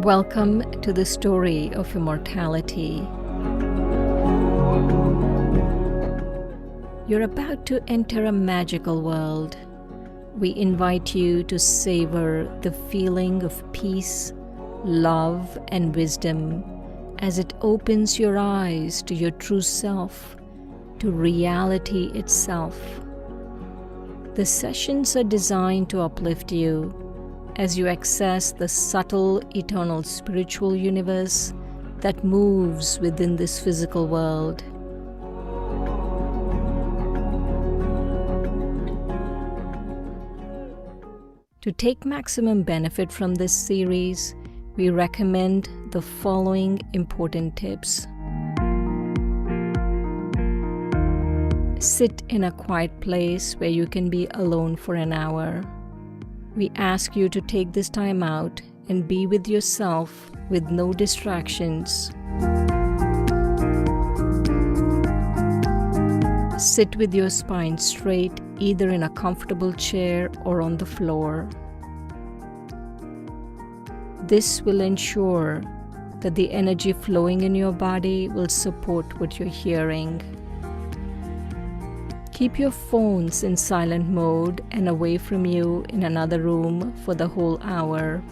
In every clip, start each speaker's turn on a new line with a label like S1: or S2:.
S1: Welcome to the story of immortality. You're about to enter a magical world. We invite you to savor the feeling of peace, love, and wisdom as it opens your eyes to your true self, to reality itself. The sessions are designed to uplift you as you access the subtle, eternal spiritual universe that moves within this physical world. To take maximum benefit from this series, we recommend the following important tips. Sit in a quiet place where you can be alone for an hour. We ask you to take this time out and be with yourself with no distractions. Sit with your spine straight, either in a comfortable chair or on the floor. This will ensure that the energy flowing in your body will support what you're hearing. Keep your phones in silent mode and away from you in another room for the whole hour.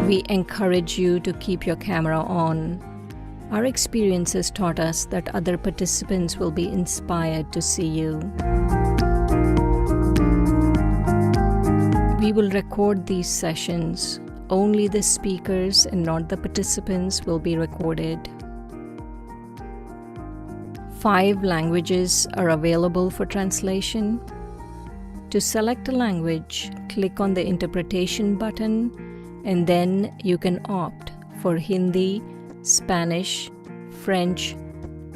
S1: We encourage you to keep your camera on. Our experience has taught us that other participants will be inspired to see you. We will record these sessions. Only the speakers and not the participants will be recorded. 5 languages are available for translation. To select a language, click on the interpretation button, and then you can opt for Hindi, Spanish, French,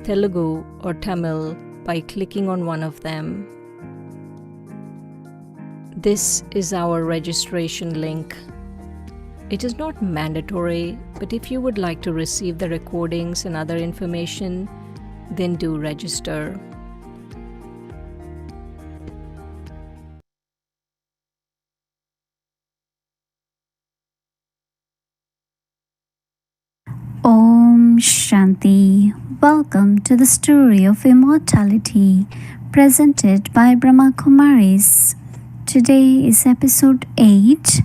S1: Telugu, or Tamil by clicking on one of them. This is our registration link. It is not mandatory, but if you would like to receive the recordings and other information, then do register.
S2: Om Shanti. Welcome to the story of immortality presented by Brahma Kumaris. Today is episode 8,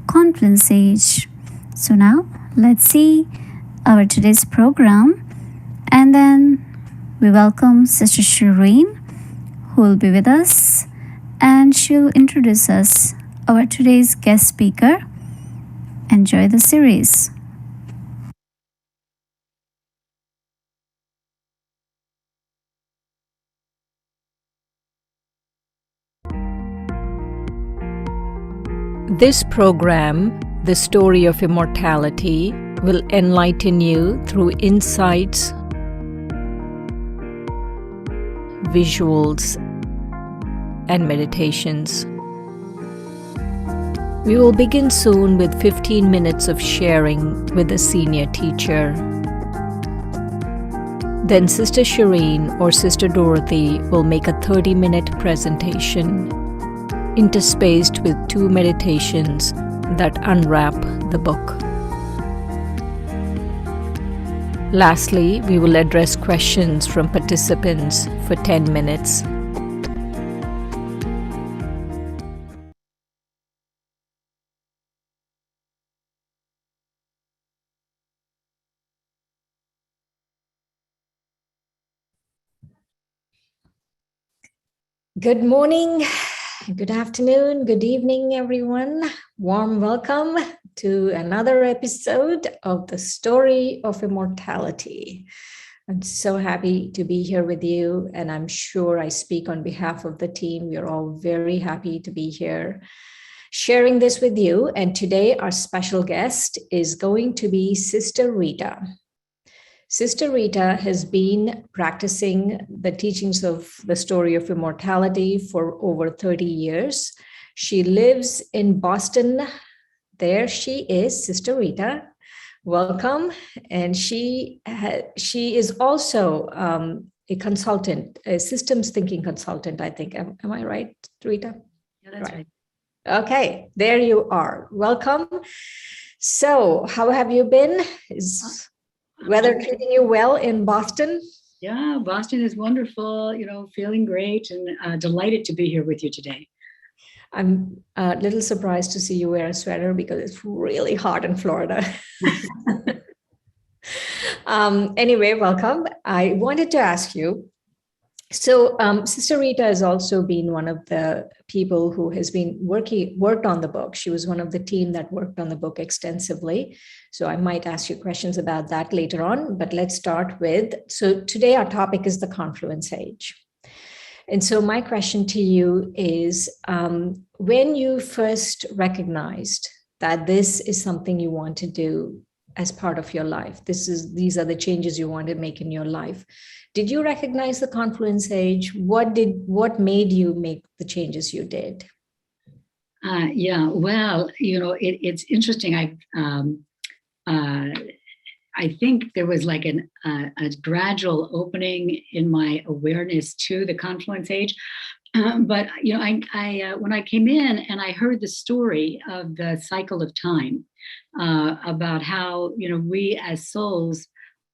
S2: Confluence Age. So now let's see our today's program, and then we welcome Sister Shireen, who will be with us, and she'll introduce us, our today's guest speaker. Enjoy the series.
S1: This program, The Story of Immortality, will enlighten you through insights, visuals, and meditations. We will begin soon with 15 minutes of sharing with a senior teacher. Then Sister Shireen or Sister Dorothy will make a 30-minute presentation, interspaced with 2 meditations that unwrap the book. Lastly, we will address questions from participants for 10 minutes. Good morning, good afternoon, good evening, everyone. Warm welcome to another episode of The Story of Immortality. I'm so happy to be here with you, and I'm sure I speak on behalf of the team. We're all very happy to be here sharing this with you. And today our special guest is going to be Sister Rita. Sister Rita has been practicing the teachings of the story of immortality for over 30 years. She lives in Boston. There she is, Sister Rita. Welcome. And she is also a consultant, a systems thinking consultant, I think. Am I right, Rita?
S3: Yeah, that's right.
S1: Okay, there you are. Welcome. So, how have you been? Is weather treating you well in Boston?
S3: Yeah, Boston is wonderful, feeling great and delighted to be here with you today.
S1: I'm a little surprised to see you wear a sweater because it's really hot in Florida. Anyway, welcome. I wanted to ask you, so Sister Rita has also been one of the people who has been worked on the book. She was one of the team that worked on the book extensively. So I might ask you questions about that later on, but let's start with, so today our topic is the confluence age. And so my question to you is, when you first recognized that this is something you want to do as part of your life, these are the changes you want to make in your life, did you recognize the confluence age? What made you make the changes you did?
S3: Yeah, well, it's interesting. I think there was like a gradual opening in my awareness to the confluence age. But when I came in and I heard the story of the cycle of time, about how we as souls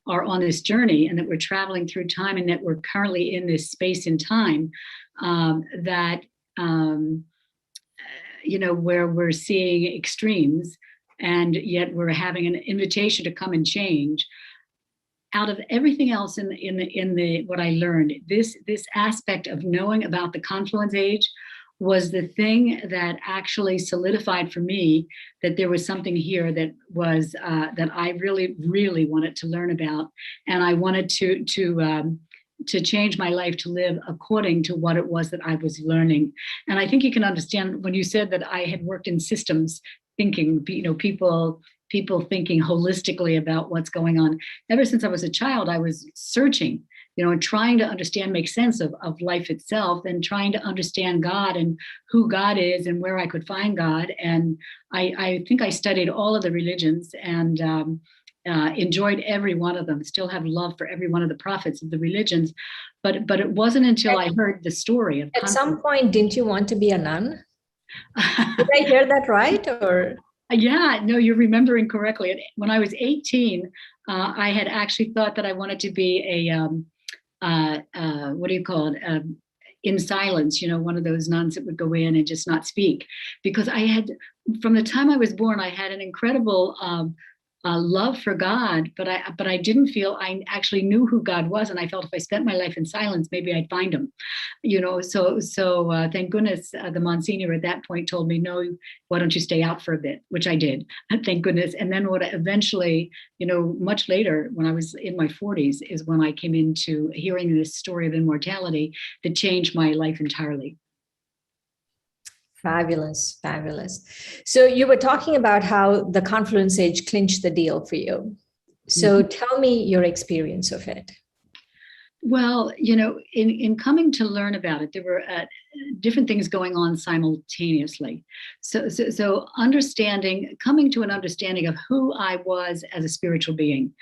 S3: are on this journey and that we're traveling through time and that we're currently in this space and time, that where we're seeing extremes and yet we're having an invitation to come and change. Out of everything else in the what I learned, this aspect of knowing about the confluence age was the thing that actually solidified for me that there was something here that was that I really, really wanted to learn about, and I wanted to change my life to live according to what it was that I was learning. And I think you can understand when you said that I had worked in systems thinking, people thinking holistically about what's going on. Ever since I was a child, I was searching, and trying to understand, make sense of life itself, and trying to understand God and who God is and where I could find God. And I think I studied all of the religions and enjoyed every one of them, still have love for every one of the prophets of the religions. But it wasn't until I heard the story of
S1: at some point, didn't you want to be a nun? Did I hear that right? Or
S3: yeah, no, you're remembering correctly. When I was 18, I had actually thought that I wanted to be a what do you call it? In silence, one of those nuns that would go in and just not speak, because I had, from the time I was born, I had an incredible love for God, but I didn't feel I actually knew who God was, and I felt if I spent my life in silence, maybe I'd find him, So thank goodness the Monsignor at that point told me, no, why don't you stay out for a bit, which I did, thank goodness. And then what eventually, much later, when I was in my 40s, is when I came into hearing this story of immortality that changed my life entirely.
S1: Fabulous, fabulous. So you were talking about how the confluence age clinched the deal for you. So tell me your experience of it.
S3: Well, in coming to learn about it, there were different things going on simultaneously. So coming to an understanding of who I was as a spiritual being,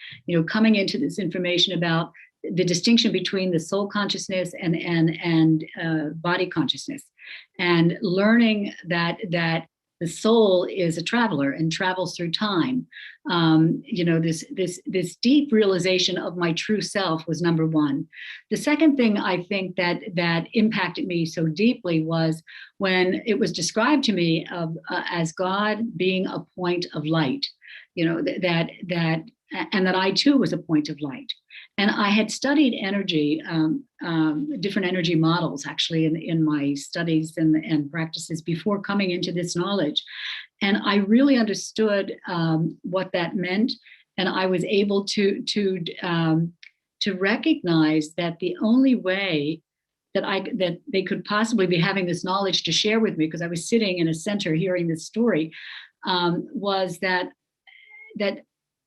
S3: coming into this information about the distinction between the soul consciousness and body consciousness, and learning that the soul is a traveler and travels through time. This deep realization of my true self was number one. The second thing I think that impacted me so deeply was when it was described to me as God being a point of light. And that I too was a point of light. And I had studied energy, different energy models, actually, in my studies and practices before coming into this knowledge. And I really understood what that meant. And I was able to recognize that the only way that they could possibly be having this knowledge to share with me, because I was sitting in a center hearing this story, was that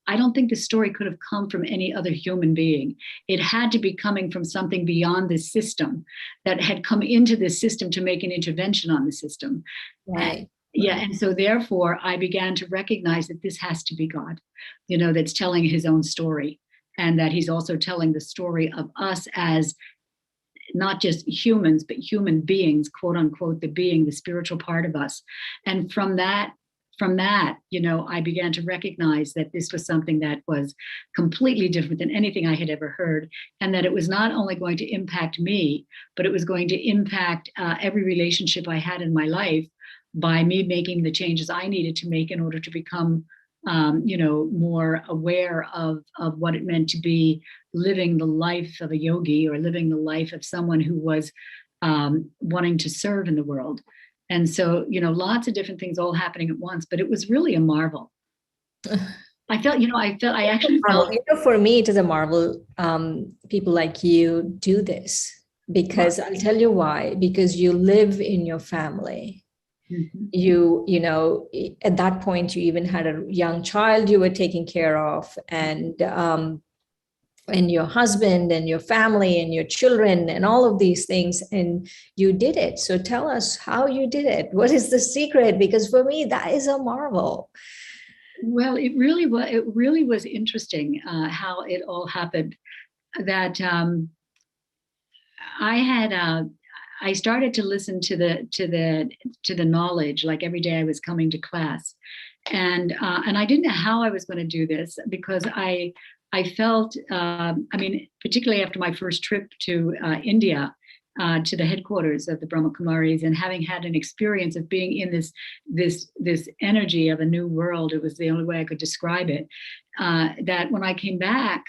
S3: I don't think the story could have come from any other human being. It had to be coming from something beyond this system that had come into this system to make an intervention on the system.
S1: Right.
S3: And so therefore I began to recognize that this has to be God, that's telling his own story, and that he's also telling the story of us as not just humans, but human beings, quote unquote, the spiritual part of us. And from that, I began to recognize that this was something that was completely different than anything I had ever heard, and that it was not only going to impact me, but it was going to impact every relationship I had in my life by me making the changes I needed to make in order to become, more aware of what it meant to be living the life of a yogi, or living the life of someone who was wanting to serve in the world. And so, lots of different things all happening at once, but it was really a marvel. I actually felt.
S1: For me, it is a marvel. People like you do this, because I'll tell you why. Because you live in your family. Mm-hmm. You at that point, you even had a young child you were taking care of, and your husband and your family and your children and all of these things, and you did it. So tell us how you did it. What is the secret? Because for me, that is a marvel.
S3: Well, it really was interesting how it all happened. That I started to listen to the knowledge, like every day I was coming to class, and I didn't know how I was going to do this, because I felt, particularly after my first trip to India, to the headquarters of the Brahma Kumaris, and having had an experience of being in this energy of a new world, it was the only way I could describe it. That when I came back,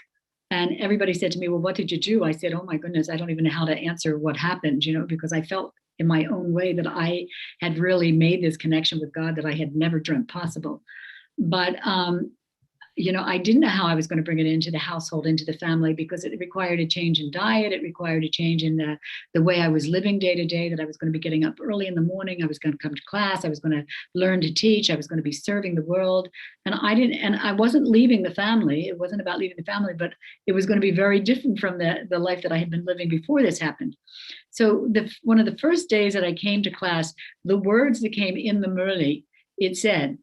S3: and everybody said to me, well, what did you do? I said, oh my goodness, I don't even know how to answer what happened, because I felt in my own way that I had really made this connection with God that I had never dreamt possible. But I didn't know how I was going to bring it into the household, into the family, because it required a change in diet. It required a change in the way I was living day to day, that I was going to be getting up early in the morning. I was going to come to class. I was going to learn to teach. I was going to be serving the world. And I wasn't leaving the family. It wasn't about leaving the family, but it was going to be very different from the life that I had been living before this happened. So one of the first days that I came to class, the words that came in the Murli, it said,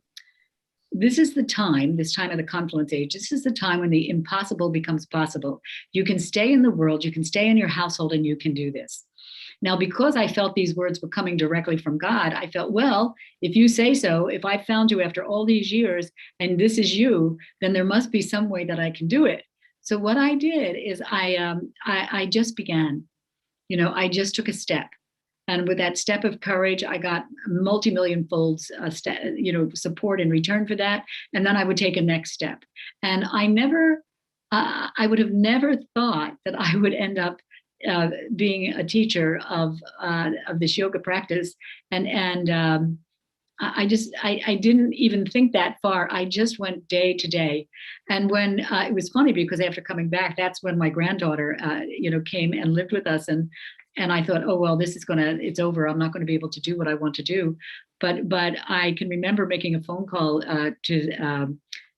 S3: this is the time, this time of the confluence age, this is the time when the impossible becomes possible. You can stay in the world, you can stay in your household, and you can do this. Now, because I felt these words were coming directly from God, I felt, well, if you say so, if I found you after all these years, and this is you, then there must be some way that I can do it. So what I did is I just began, I just took a step. And with that step of courage, I got multi-million folds, support in return for that. And then I would take a next step. And I would have never thought that I would end up being a teacher of this yoga practice. And I didn't even think that far. I just went day to day. And when it was funny, because after coming back, that's when my granddaughter, came and lived with us. And I thought, oh, well, it's over. I'm not going to be able to do what I want to do. But I can remember making a phone call to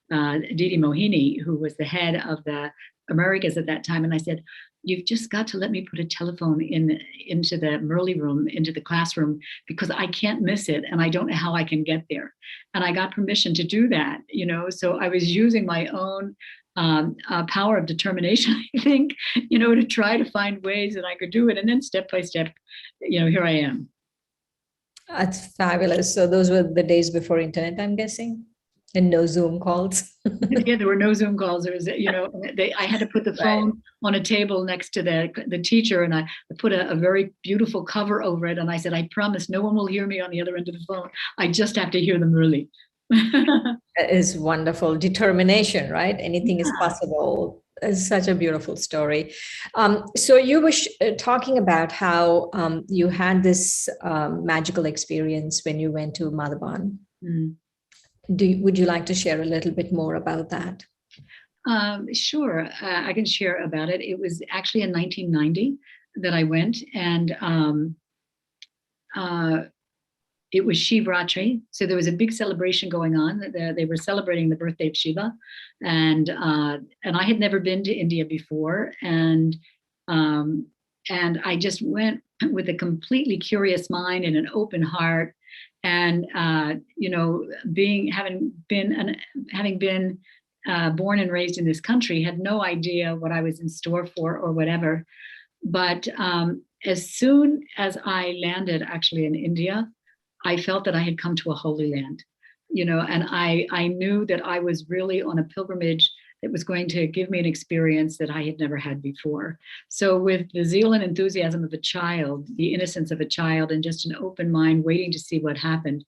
S3: Didi Mohini, who was the head of the Americas at that time. And I said, you've just got to let me put a telephone into the Murli room, into the classroom, because I can't miss it. And I don't know how I can get there. And I got permission to do that, so I was using my own power of determination, I think, to try to find ways that I could do it. And then step by step, here I am.
S1: That's fabulous. So those were the days before internet, I'm guessing, and no Zoom calls.
S3: Yeah, there were no Zoom calls. There was, I had to put the phone on a table next to the teacher, and I put a very beautiful cover over it. And I said, I promise no one will hear me on the other end of the phone. I just have to hear the Murli.
S1: That is wonderful. Determination, right? Anything is possible. It's such a beautiful story. So you were talking about how you had this magical experience when you went to Madhavan. Mm. Would you like to share a little bit more about that?
S3: Sure, I can share about it. It was actually in 1990 that I went, and it was Shivratri. So there was a big celebration going on. They were celebrating the birthday of Shiva, and I had never been to India before, and I just went with a completely curious mind and an open heart, and having been born and raised in this country, had no idea what I was in store for or whatever. But as soon as I landed actually in India, I felt that I had come to a holy land, and I knew that I was really on a pilgrimage that was going to give me an experience that I had never had before. So with the zeal and enthusiasm of a child, the innocence of a child, and just an open mind waiting to see what happened,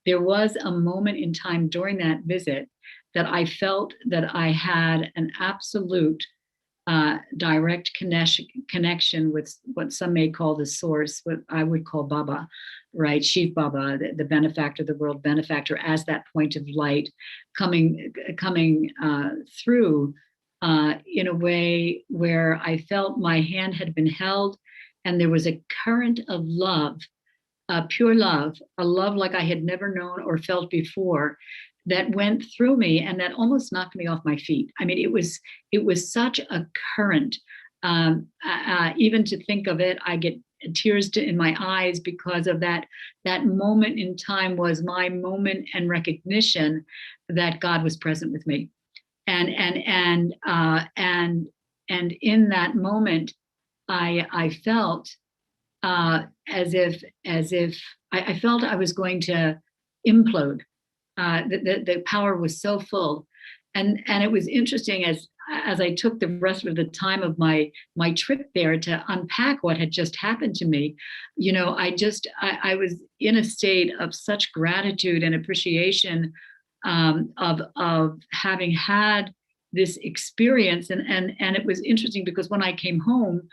S3: there was a moment in time during that visit that I felt that I had an absolute direct connection with what some may call the source, what I would call Baba, right? Shiv Baba, the benefactor, the world benefactor, as that point of light coming through in a way where I felt my hand had been held, and there was a current of love, pure love, a love like I had never known or felt before, that went through me and that almost knocked me off my feet. I mean, it was such a current. Even to think of it, I get tears in my eyes because of that. That moment in time was my moment and recognition that God was present with me, and in that moment, I felt as if I felt I was going to implode. The power was so full, and it was interesting as I took the rest of the time of my trip there to unpack what had just happened to me. I was in a state of such gratitude and appreciation of having had this experience, and it was interesting because when I came home,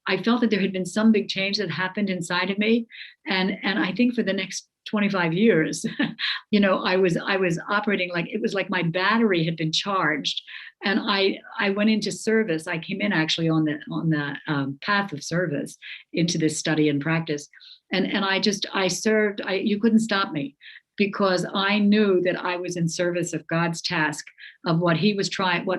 S3: I felt that there had been some big change that happened inside of me, and I think for the next 25 years, I was operating like it was like my battery had been charged, and I went into service. I came in actually on the path of service into this study and practice, and I served. You couldn't stop me, because I knew that I was in service of God's task, of what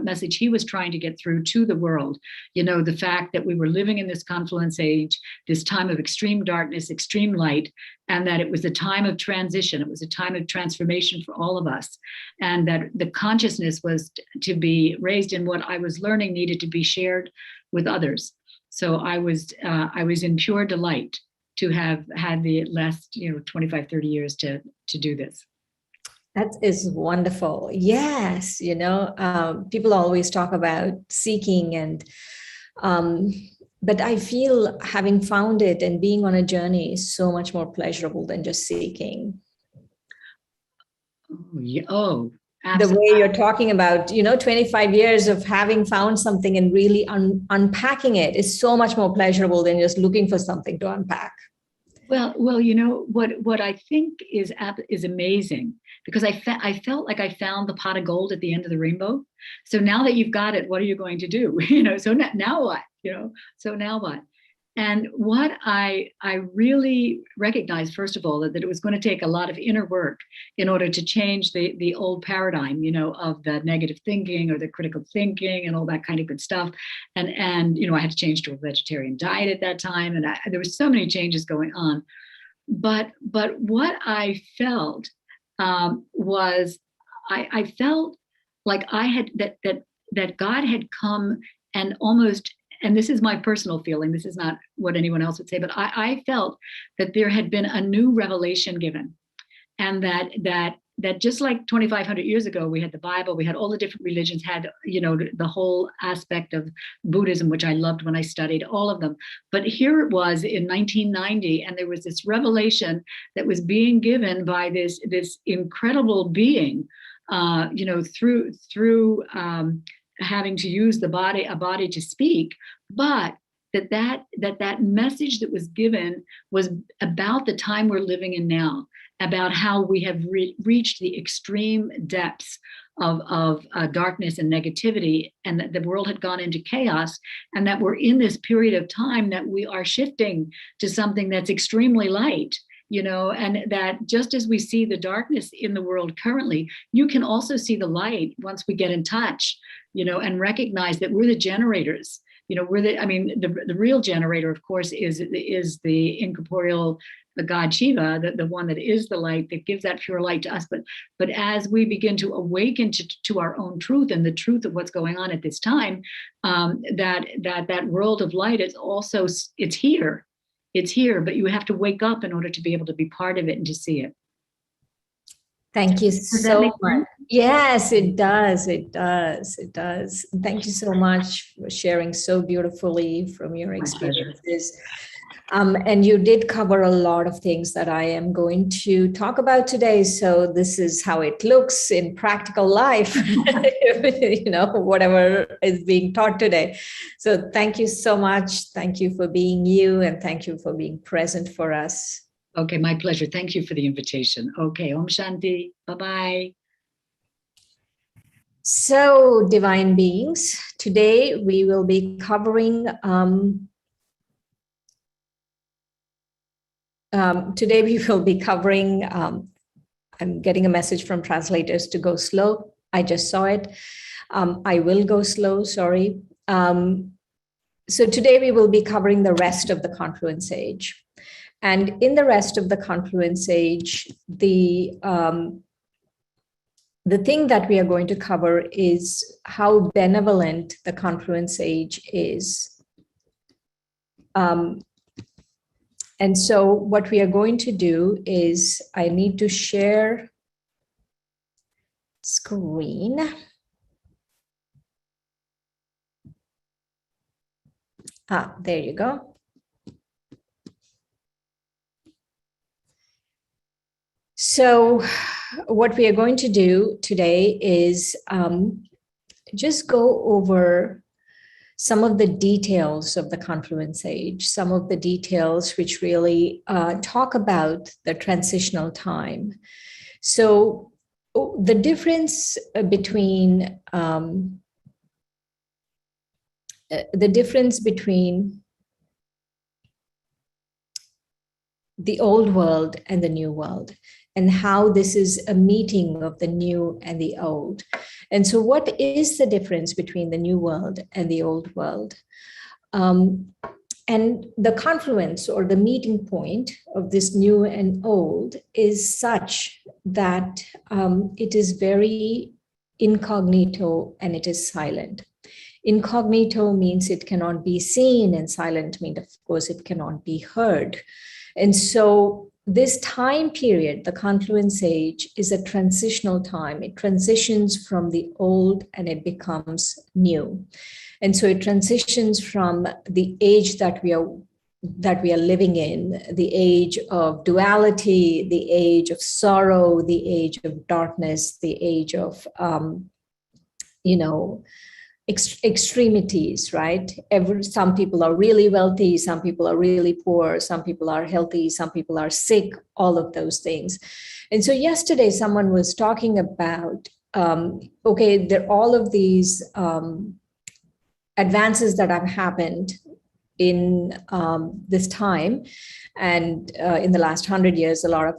S3: message he was trying to get through to the world. The fact that we were living in this confluence age, this time of extreme darkness, extreme light, and that it was a time of transition. It was a time of transformation for all of us. And that the consciousness was to be raised, and what I was learning needed to be shared with others. So I was in pure delight to have had the last 25, 30 years to do this.
S1: That is wonderful. Yes, people always talk about seeking, and but I feel having found it and being on a journey is so much more pleasurable than just seeking.
S3: Oh,
S1: absolutely. The way you're talking about, 25 years of having found something and really unpacking it is so much more pleasurable than just looking for something to unpack.
S3: Well, what I think is amazing, because I felt like I found the pot of gold at the end of the rainbow. So now that you've got it, what are you going to do? So now what? So now what? And what I really recognized, first of all, that it was going to take a lot of inner work in order to change the old paradigm, of the negative thinking or the critical thinking and all that kind of good stuff. And I had to change to a vegetarian diet at that time, and there were so many changes going on. But what I felt was I felt like I had that God had come and almost. And this is my personal feeling, this is not what anyone else would say, but I felt that there had been a new revelation given. And that just like 2,500 years ago, we had the Bible, we had all the different religions, had, the whole aspect of Buddhism, which I loved when I studied all of them. But here it was in 1990, and there was this revelation that was being given by this incredible being, through having to use a body to speak, but that message that was given was about the time we're living in now, about how we have reached the extreme depths of darkness and negativity, and that the world had gone into chaos, and that we're in this period of time that we are shifting to something that's extremely light. And that just as we see the darkness in the world currently, you can also see the light once we get in touch, and recognize that we're the generators, we're the real generator, of course, is the incorporeal, the God Shiva, the one that is the light, that gives that pure light to us. But as we begin to awaken to our own truth and the truth of what's going on at this time, that world of light is also, it's here, but you have to wake up in order to be able to be part of it and to see it.
S1: Thank you
S3: Does that make
S1: so much.
S3: sense?
S1: Yes, it does. It does. It does. Thank you so much for sharing so beautifully from your experiences. And you did cover a lot of things that I am going to talk about today. So this is how it looks in practical life, whatever is being taught today. So thank you so much. Thank you for being you, and thank you for being present for us.
S3: Okay, my pleasure. Thank you for the invitation. Okay, Om Shanti. Bye-bye.
S1: So, divine beings, today we will be covering I'm getting a message from translators to go slow. I just saw it. I will go slow, sorry. So today we will be covering the rest of the confluence age. And in the rest of the confluence age, the thing that we are going to cover is how benevolent the confluence age is. And so what we are going to do is I need to share screen. There you go. So what we are going to do today is just go over some of the details of the confluence age, some of the details which really talk about the transitional time. So the difference between the old world and the new world, and how this is a meeting of the new and the old. And so what is the difference between the new world and the old world? And the confluence or the meeting point of this new and old is such that it is very incognito and it is silent. Incognito means it cannot be seen, and silent means, of course, it cannot be heard. And so this time period, the confluence age, is a transitional time. It transitions from the old and it becomes new. And so it transitions from the age that we are living in, the age of duality, the age of sorrow, the age of darkness, the age of, extremities, right? Some people are really wealthy, some people are really poor, some people are healthy, some people are sick, all of those things. And so yesterday someone was talking about, there are all of these advances that have happened in this time. And in the last 100 years, a lot of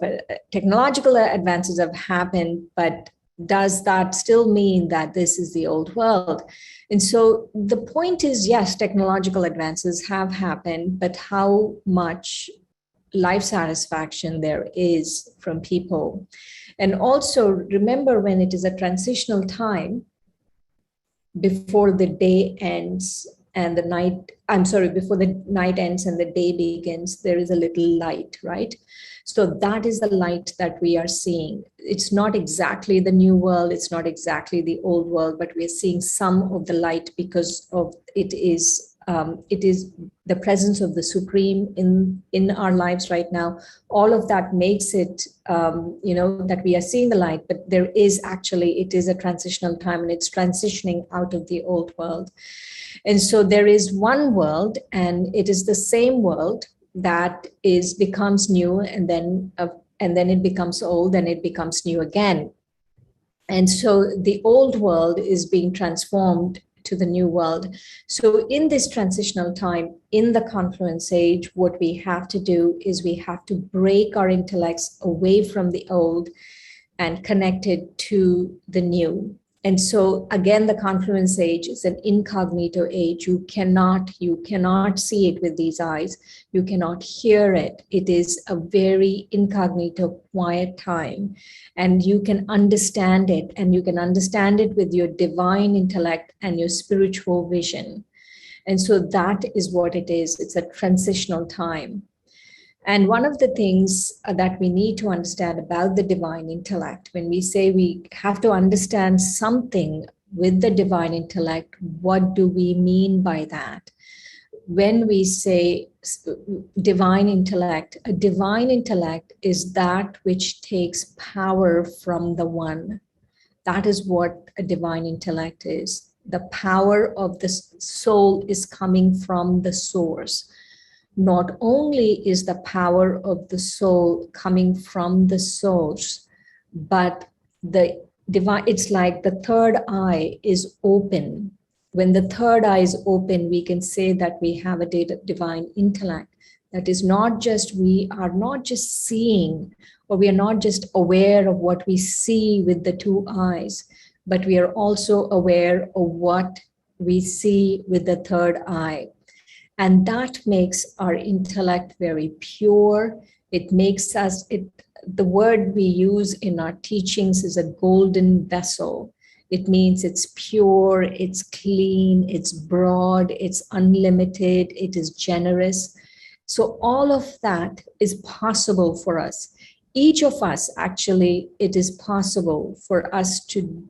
S1: technological advances have happened, but does that still mean that this is the old world? And so the point is, yes, technological advances have happened, but how much life satisfaction there is from people. And also remember, when it is a transitional time, before the day ends and the night, before the night ends and the day begins, there is a little light, right? So that is the light that we are seeing. It's not exactly the new world, it's not exactly the old world, but we are seeing some of the light because of it is the presence of the Supreme in our lives right now. All of that makes it, that we are seeing the light, but it is a transitional time, and it's transitioning out of the old world. And so there is one world, and it is the same world that becomes new, and then it becomes old, and it becomes new again. And so the old world is being transformed to the new world. So in this transitional time, in the confluence age, what we have to do is we have to break our intellects away from the old and connect it to the new. And so again, the confluence age is an incognito age. You cannot see it with these eyes. You cannot hear it. It is a very incognito, quiet time. And you can understand it, and you can understand it with your divine intellect and your spiritual vision. And so that is what it is. It's a transitional time. And one of the things that we need to understand about the divine intellect, when we say we have to understand something with the divine intellect, what do we mean by that? When we say divine intellect, a divine intellect is that which takes power from the one. That is what a divine intellect is. The power of the soul is coming from the source. Not only is the power of the soul coming from the source, but the divine, it's like the third eye is open. When the third eye is open, we can say that we have a divine intellect. That is not just, we are not just seeing, or we are not just aware of what we see with the two eyes, but we are also aware of what we see with the third eye. And that makes our intellect very pure. It makes us, the word we use in our teachings is a golden vessel. It means it's pure, it's clean, it's broad, it's unlimited, it is generous. So all of that is possible for us. Each of us, actually, it is possible for us to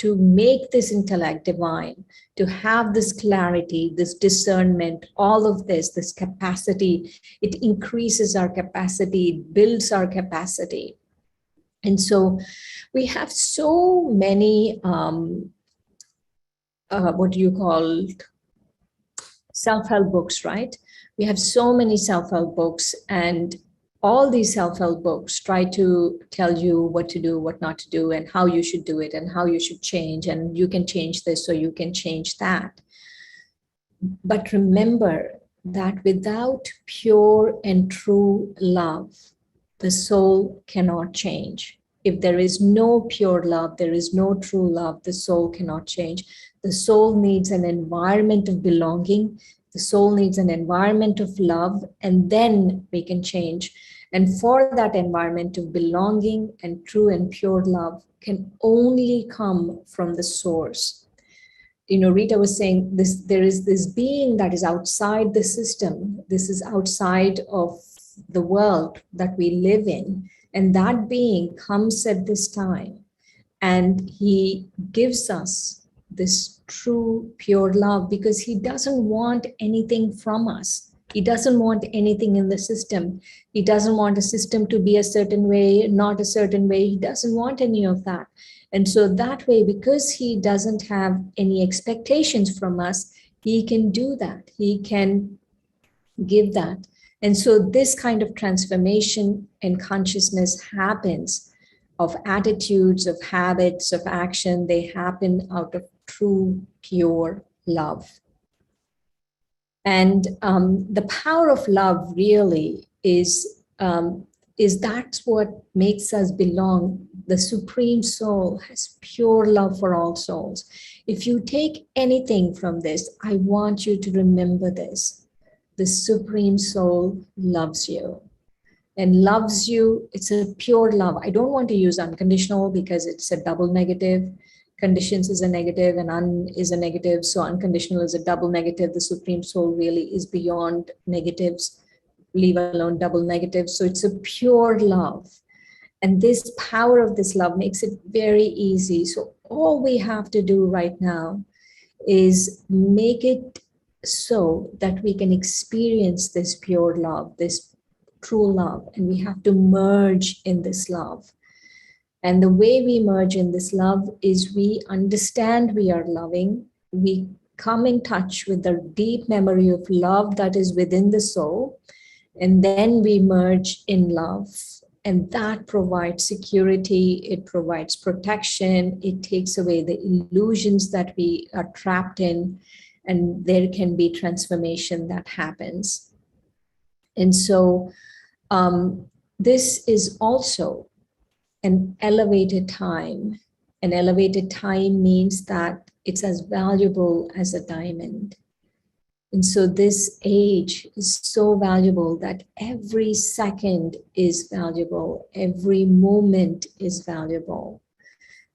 S1: make this intellect divine, to have this clarity, this discernment, all of this capacity. It increases our capacity, it builds our capacity. And so we have so many, what do you call, self-help books, right? We have so many self-help books, and all these self-help books try to tell you what to do, what not to do, and how you should do it, and how you should change, and you can change this, so you can change that. But remember that without pure and true love, the soul cannot change. If there is no pure love, there is no true love, the soul cannot change. The soul needs an environment of belonging. The soul needs an environment of love, and then we can change. And for that environment of belonging and true and pure love can only come from the source. You know, Rita was saying this, there is this being that is outside the system. This is outside of the world that we live in. And that being comes at this time, and he gives us this true, pure love, because he doesn't want anything from us. He doesn't want anything in the system. He doesn't want a system to be a certain way, not a certain way. He doesn't want any of that. And so that way, because he doesn't have any expectations from us, he can do that. He can give that. And so this kind of transformation in consciousness happens, of attitudes, of habits, of action. They happen out of true, pure love. And the power of love really is that's what makes us belong. The Supreme Soul has pure love for all souls. If you take anything from this, I want you to remember this. The Supreme Soul loves you, and loves you. It's a pure love. I don't want to use unconditional because it's a double negative. Conditions is a negative and un is a negative. So unconditional is a double negative. The Supreme Soul really is beyond negatives, leave alone double negatives. So it's a pure love. And this power of this love makes it very easy. So all we have to do right now is make it so that we can experience this pure love, this true love, and we have to merge in this love. And the way we merge in this love is we understand we are loving, we come in touch with the deep memory of love that is within the soul, and then we merge in love. And that provides security, it provides protection, it takes away the illusions that we are trapped in, and there can be transformation that happens. And so this is also an elevated time An elevated time means that it's as valuable as a diamond. And so this age is so valuable that every second is valuable, every moment is valuable.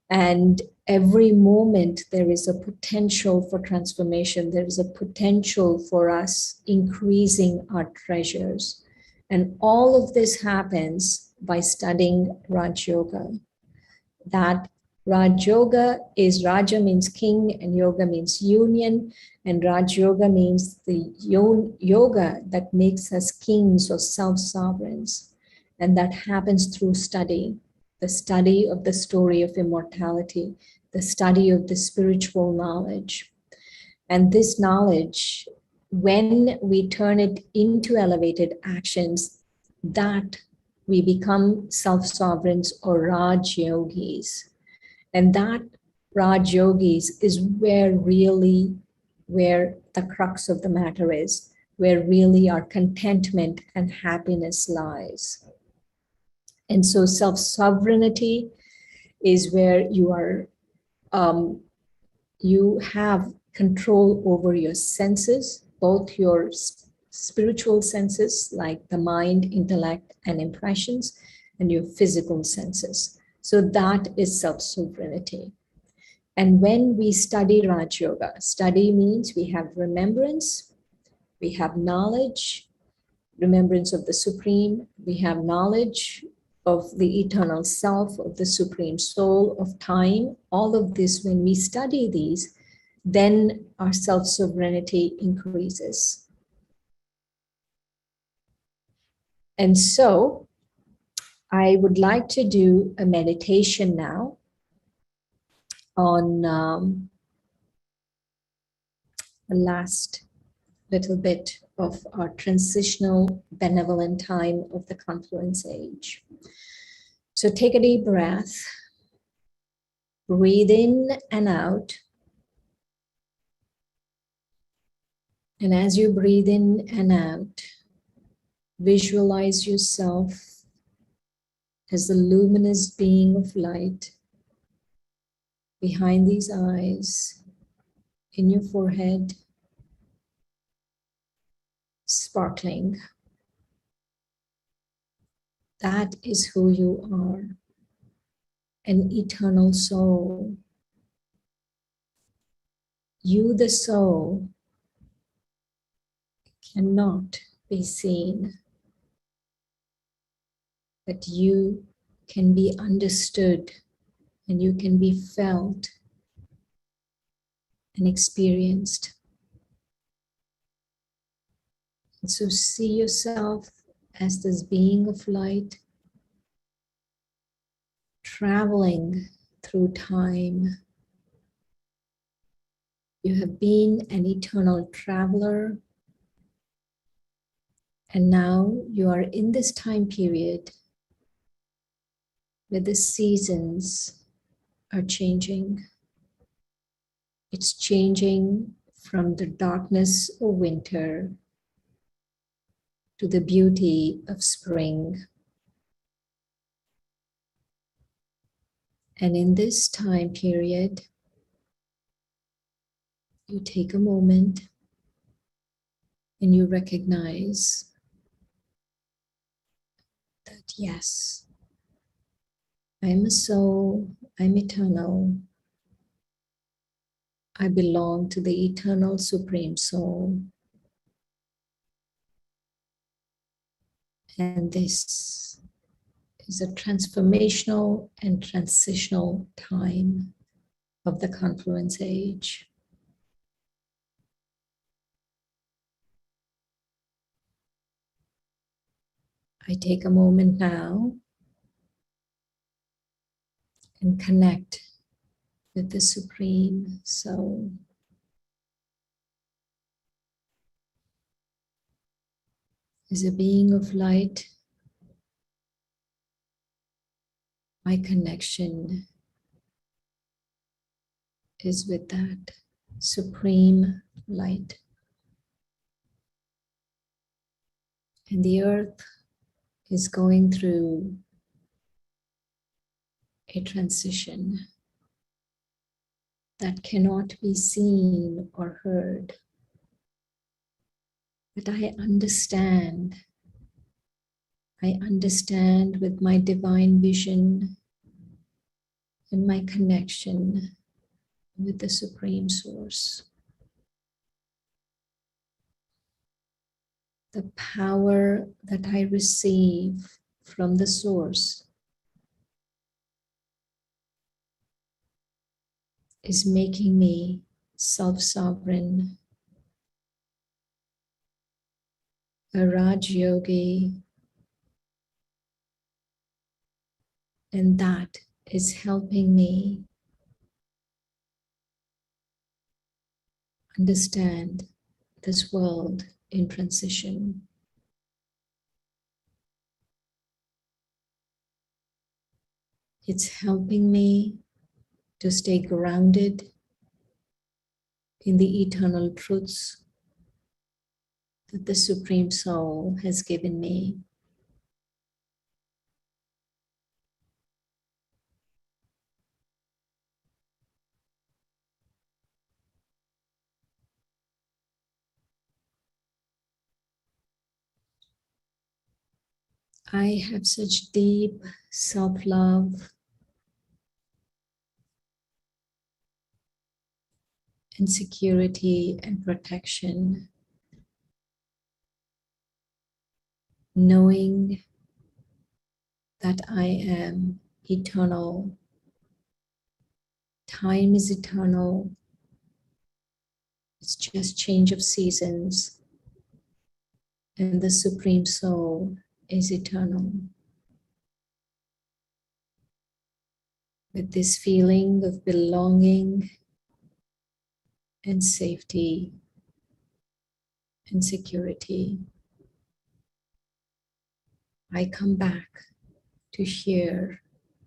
S1: And every moment there is a potential for transformation. There is a potential for us increasing our treasures. And all of this happens by studying Raj Yoga. That Raj Yoga is, Raja means king and yoga means union. And Raj Yoga means the yoga that makes us kings or self-sovereigns. And that happens through study. The study of the story of immortality, the study of the spiritual knowledge. And this knowledge, when we turn it into elevated actions, that we become self-sovereigns or Raj Yogis. And that Raj Yogis is where the crux of the matter is, where really our contentment and happiness lies. And so self-sovereignty is where you have control over your senses, both your spiritual senses like the mind, intellect, and impressions, and your physical senses. So that is self-sovereignty. And when we study Raj Yoga, study means we have remembrance, we have knowledge, remembrance of the Supreme, we have knowledge of the eternal self, of the Supreme Soul, of time. All of this, when we study these, then our self-sovereignty increases. And so I would like to do a meditation now on the last little bit of our transitional benevolent time of the confluence age. So take a deep breath, breathe in and out. And as you breathe in and out, visualize yourself as the luminous being of light behind these eyes, in your forehead, sparkling. That is who you are, an eternal soul. You, the soul, cannot be seen, but you can be understood and you can be felt and experienced. And so see yourself as this being of light traveling through time. You have been an eternal traveler, and now you are in this time period where the seasons are changing. It's changing from the darkness of winter to the beauty of spring. And in this time period, you take a moment and you recognize that yes, I'm a soul, I'm eternal. I belong to the eternal Supreme Soul. And this is a transformational and transitional time of the confluence age. I take a moment now and connect with the Supreme Soul. As a being of light, my connection is with that supreme light. And the earth is going through a transition. that cannot be seen or heard. But I understand with my divine vision and my connection with the Supreme Source. The power that I receive from the Source is making me self-sovereign, a Raj Yogi, and that is helping me understand this world in transition. It's helping me to stay grounded in the eternal truths that the Supreme Soul has given me. I have such deep self-love and security and protection, knowing that I am eternal. Time is eternal. It's just change of seasons. And the Supreme Soul is eternal. With this feeling of belonging and safety and security, I come back to here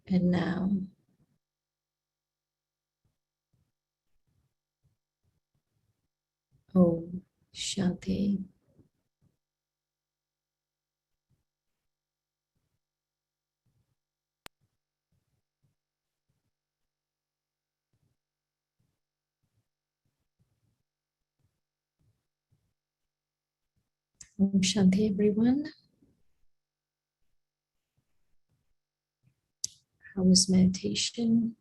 S1: and now. Om Shanti. Om Shanti, everyone. How was meditation?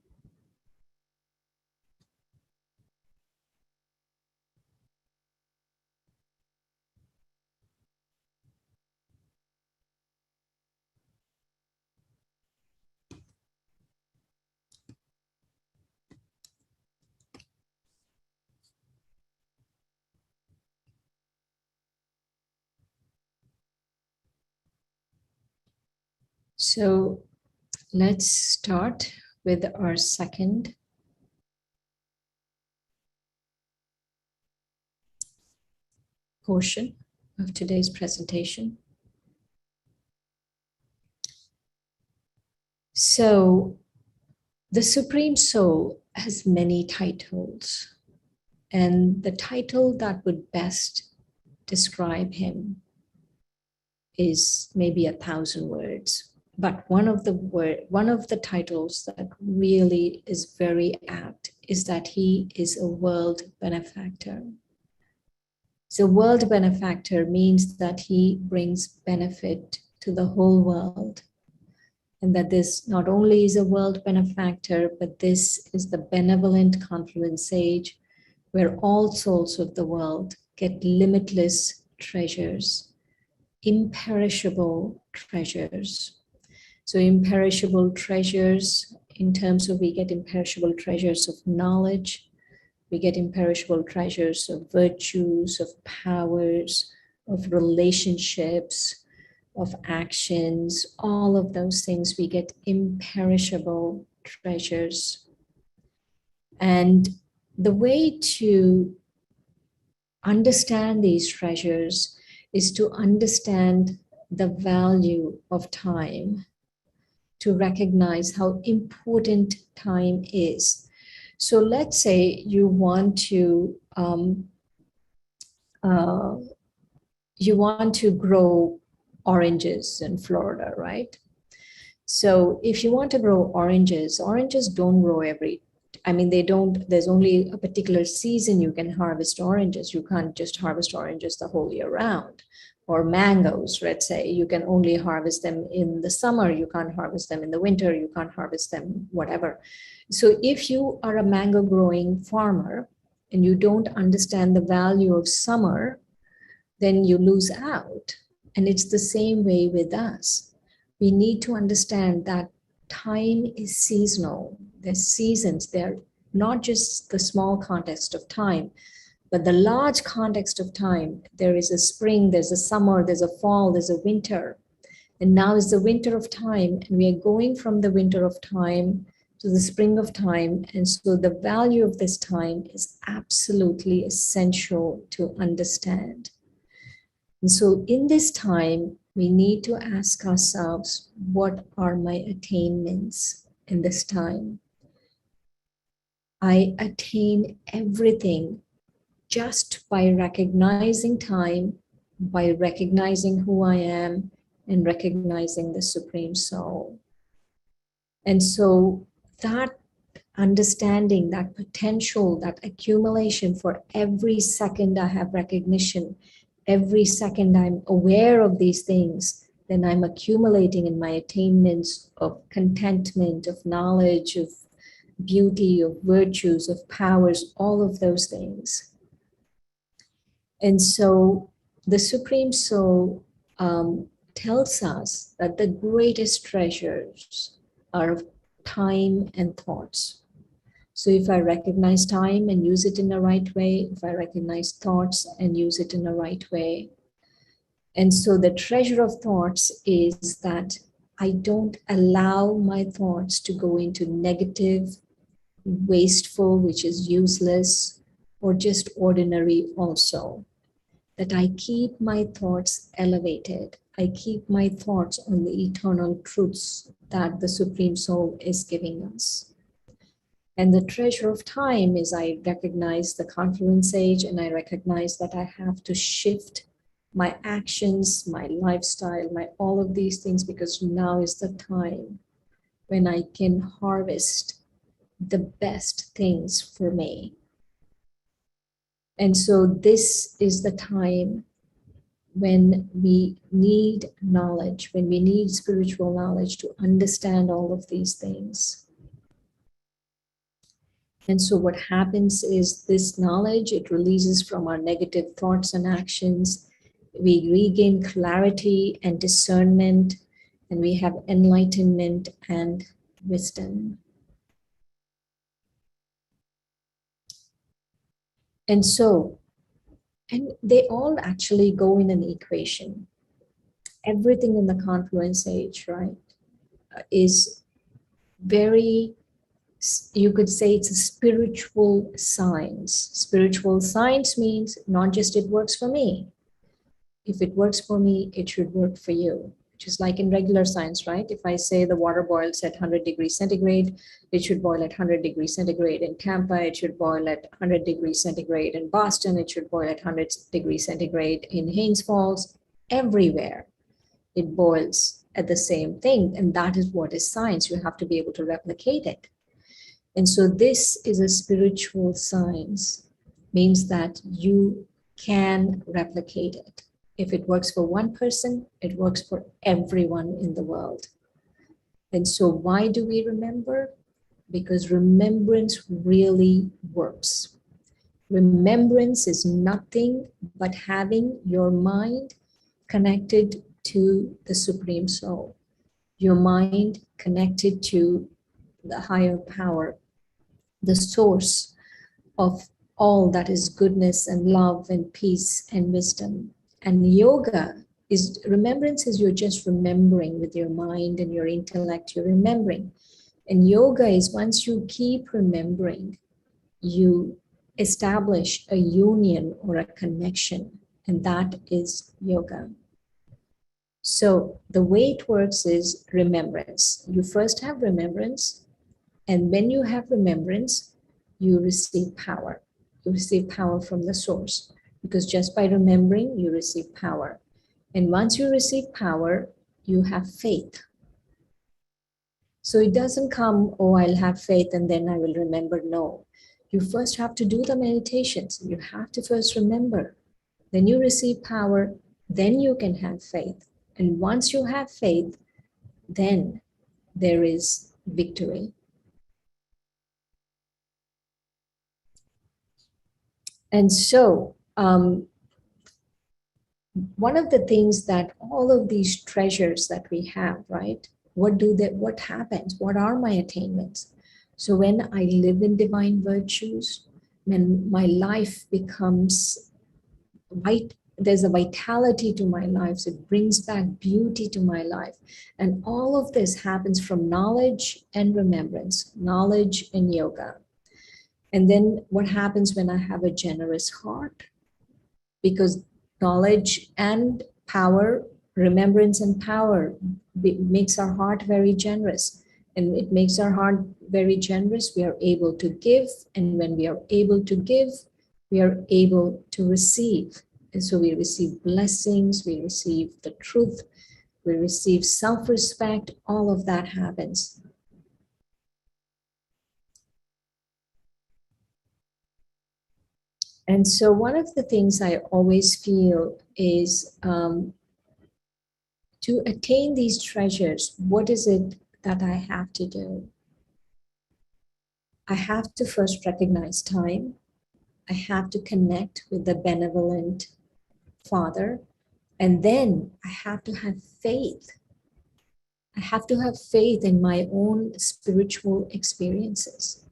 S1: So let's start with our second portion of today's presentation. So the Supreme Soul has many titles, and the title that would best describe him is maybe 1,000 words. But one of the titles that really is very apt is that he is a world benefactor. So world benefactor means that he brings benefit to the whole world. And that this not only is a world benefactor, but this is the benevolent confluence age where all souls of the world get limitless treasures, imperishable treasures. So imperishable treasures in terms of we get imperishable treasures of knowledge, we get imperishable treasures of virtues, of powers, of relationships, of actions, all of those things, we get imperishable treasures. And the way to understand these treasures is to understand the value of time, to recognize how important time is. So let's say you want to grow oranges in Florida, right? So if you want to grow oranges don't grow every there's only a particular season you can harvest oranges. You can't just harvest oranges the whole year round. Or mangoes, let's say, you can only harvest them in the summer. You can't harvest them in the winter. You can't harvest them, whatever. So if you are a mango growing farmer and you don't understand the value of summer, then you lose out. And it's the same way with us. We need to understand that time is seasonal. There's seasons. They're not just the small context of time, but the large context of time. There is a spring, there's a summer, there's a fall, there's a winter. And now is the winter of time, and we are going from the winter of time to the spring of time. And so the value of this time is absolutely essential to understand. And so in this time, we need to ask ourselves, what are my attainments in this time? I attain everything just by recognizing time, by recognizing who I am, and recognizing the Supreme Soul. And so that understanding, that potential, that accumulation, for every second I have recognition, every second I'm aware of these things, then I'm accumulating in my attainments of contentment, of knowledge, of beauty, of virtues, of powers, all of those things. And so the Supreme Soul tells us that the greatest treasures are time and thoughts. So if I recognize time and use it in the right way, if I recognize thoughts and use it in the right way. And so the treasure of thoughts is that I don't allow my thoughts to go into negative, wasteful, which is useless, or just ordinary also. That I keep my thoughts elevated. I keep my thoughts on the eternal truths that the Supreme Soul is giving us. And the treasure of time is I recognize the confluence age, and I recognize that I have to shift my actions, my lifestyle, my all of these things, because now is the time when I can harvest the best things for me. And so this is the time when we need knowledge, when we need spiritual knowledge to understand all of these things. And so what happens is this knowledge, it releases from our negative thoughts and actions. We regain clarity and discernment, and we have enlightenment and wisdom. And so, and they all actually go in an equation. Everything in the confluence age, right, is very, you could say it's a spiritual science. Spiritual science means not just it works for me. If it works for me, it should work for you. Just like in regular science, right? If I say the water boils at 100 degrees centigrade, it should boil at 100 degrees centigrade. In Tampa, it should boil at 100 degrees centigrade. In Boston, it should boil at 100 degrees centigrade. In Haines Falls, everywhere, it boils at the same thing. And that is what is science. You have to be able to replicate it. And so this is a spiritual science, means that you can replicate it. If it works for one person, it works for everyone in the world. And so why do we remember? Because remembrance really works. Remembrance is nothing but having your mind connected to the Supreme Soul, your mind connected to the higher power, the source of all that is goodness and love and peace and wisdom. And yoga is, remembrance is you're just remembering with your mind and your intellect, you're remembering. And yoga is once you keep remembering, you establish a union or a connection, and that is yoga. So the way it works is remembrance. You first have remembrance, and when you have remembrance, you receive power. You receive power from the source, because just by remembering, you receive power. And once you receive power, you have faith. So it doesn't come, oh, I'll have faith and then I will remember. No. You first have to do the meditations. You have to first remember. Then you receive power. Then you can have faith. And once you have faith, then there is victory. And so, one of the things that all of these treasures that we have, right? What happens? What are my attainments? So when I live in divine virtues, when my life becomes there's a vitality to my life. So it brings back beauty to my life. And all of this happens from knowledge and remembrance, knowledge and yoga. And then what happens when I have a generous heart? Because knowledge and power, remembrance and power makes our heart very generous. And it makes our heart very generous. We are able to give. And when we are able to give, we are able to receive. And so we receive blessings, we receive the truth, we receive self-respect, all of that happens. And so one of the things I always feel is to attain these treasures, what is it that I have to do? I have to first recognize time. I have to connect with the benevolent Father. And then I have to have faith. I have to have faith in my own spiritual experiences.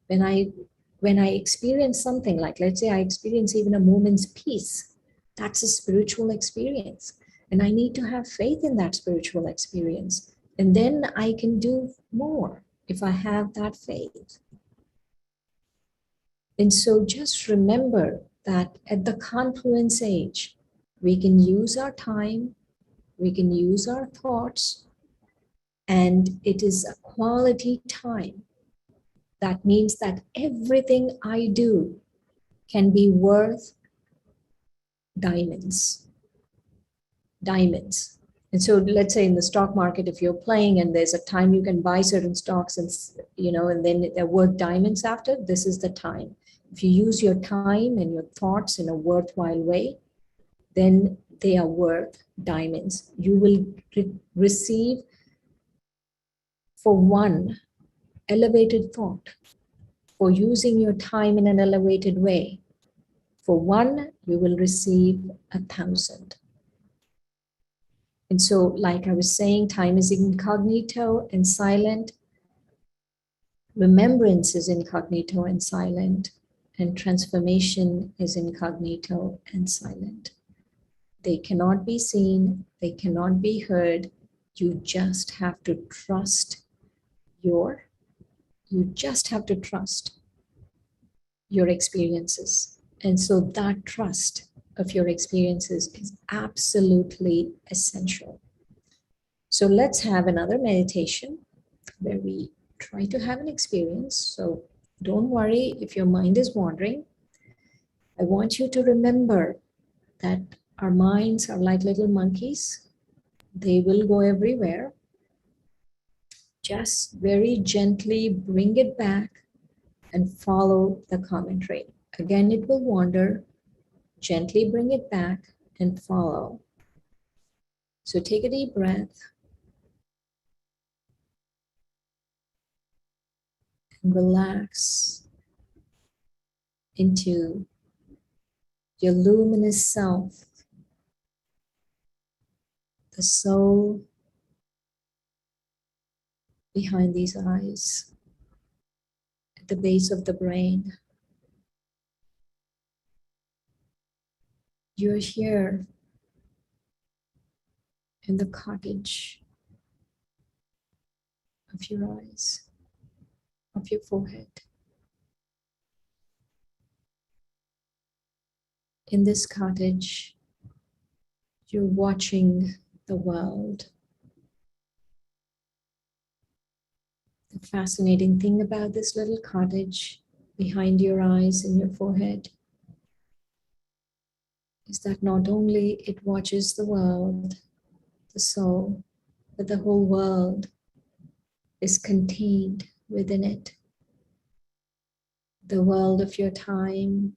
S1: When I experience something, like let's say I experience even a moment's peace, that's a spiritual experience. And I need to have faith in that spiritual experience. And then I can do more if I have that faith. And so just remember that at the confluence age, we can use our time, we can use our thoughts, and it is a quality time. That means that everything I do can be worth diamonds. Diamonds. And so let's say in the stock market, if you're playing and there's a time you can buy certain stocks and and then they're worth diamonds after, this is the time. If you use your time and your thoughts in a worthwhile way, then they are worth diamonds. You will receive for one elevated thought, for using your time in an elevated way. For one, you will receive 1,000. And so, like I was saying, time is incognito and silent. Remembrance is incognito and silent. And transformation is incognito and silent. They cannot be seen. They cannot be heard. You just have to trust your experiences. And so that trust of your experiences is absolutely essential. So let's have another meditation where we try to have an experience. So don't worry if your mind is wandering. I want you to remember that our minds are like little monkeys. They will go everywhere. Just very gently bring it back and follow the commentary. Again, it will wander. Gently bring it back and follow. So take a deep breath and relax into your luminous self, the soul behind these eyes, at the base of the brain. You're here in the cottage of your eyes, of your forehead. In this cottage, you're watching the world. The fascinating thing about this little cottage behind your eyes and your forehead is that not only it watches the world, the soul, but the whole world is contained within it. The world of your time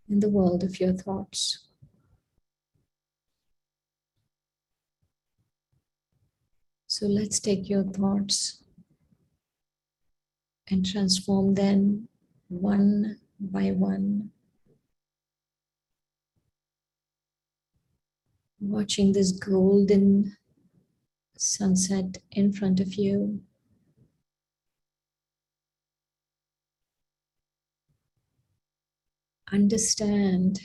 S1: and the world of your thoughts. So let's take your thoughts and transform them one by one. Watching this golden sunset in front of you. Understand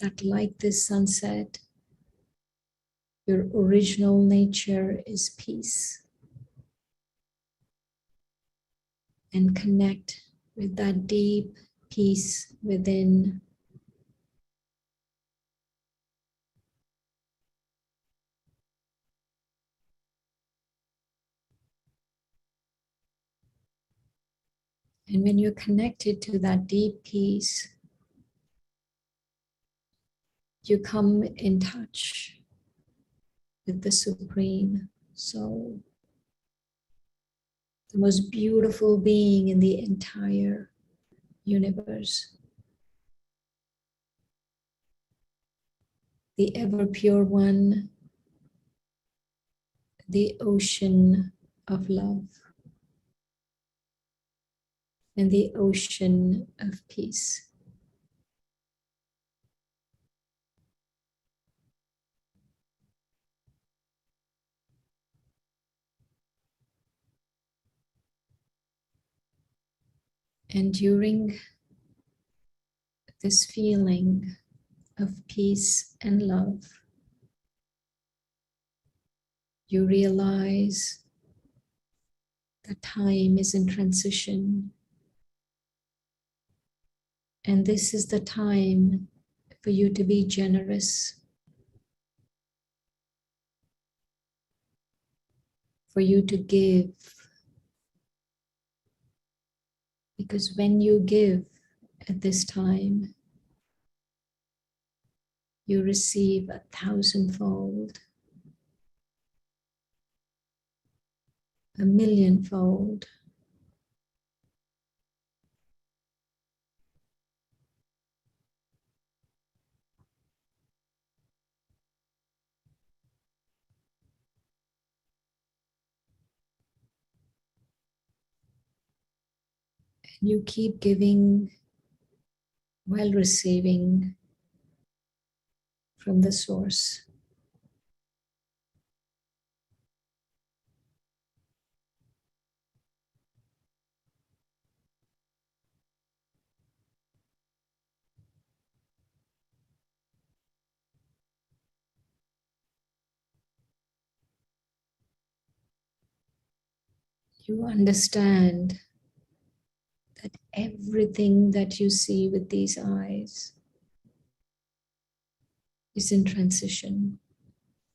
S1: that, like this sunset, your original nature is peace. And connect with that deep peace within. And when you're connected to that deep peace, you come in touch with the Supreme Soul, the most beautiful being in the entire universe, the ever pure one, the ocean of love, and the ocean of peace. And during this feeling of peace and love, you realize that time is in transition. And this is the time for you to be generous, for you to give. Because when you give at this time, you receive 1,000-fold, 1,000,000-fold. And you keep giving while receiving from the source. You understand that everything that you see with these eyes is in transition,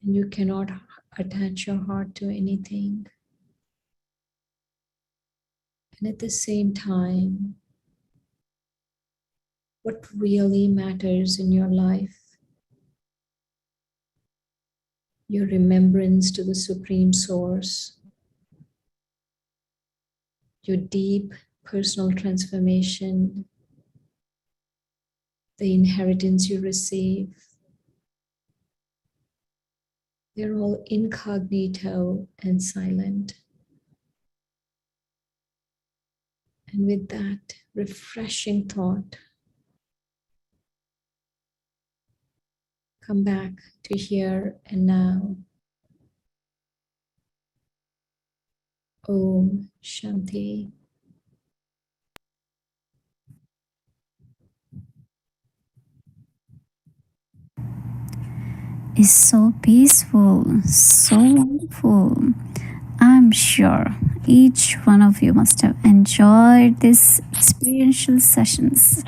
S1: and you cannot attach your heart to anything. And at the same time, what really matters in your life, your remembrance to the Supreme Source, your deep personal transformation, the inheritance you receive, they're all incognito and silent. And with that refreshing thought, come back to here and now. Om Shanti.
S2: Is so peaceful, so wonderful. I'm sure each one of you must have enjoyed these experiential sessions.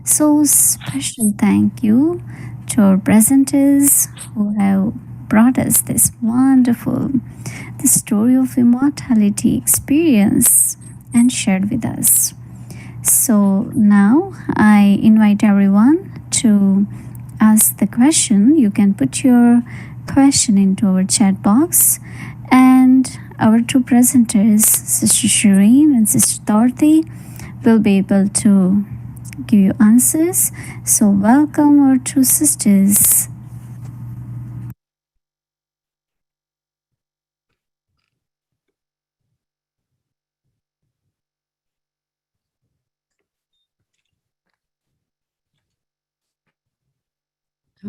S2: So special thank you to our presenters who have brought us this wonderful, the story of immortality experience and shared with us. So now I invite everyone to ask the question. You can put your question into our chat box, and our two presenters, Sister Shireen and Sister Dorothy, will be able to give you answers. So welcome our two sisters.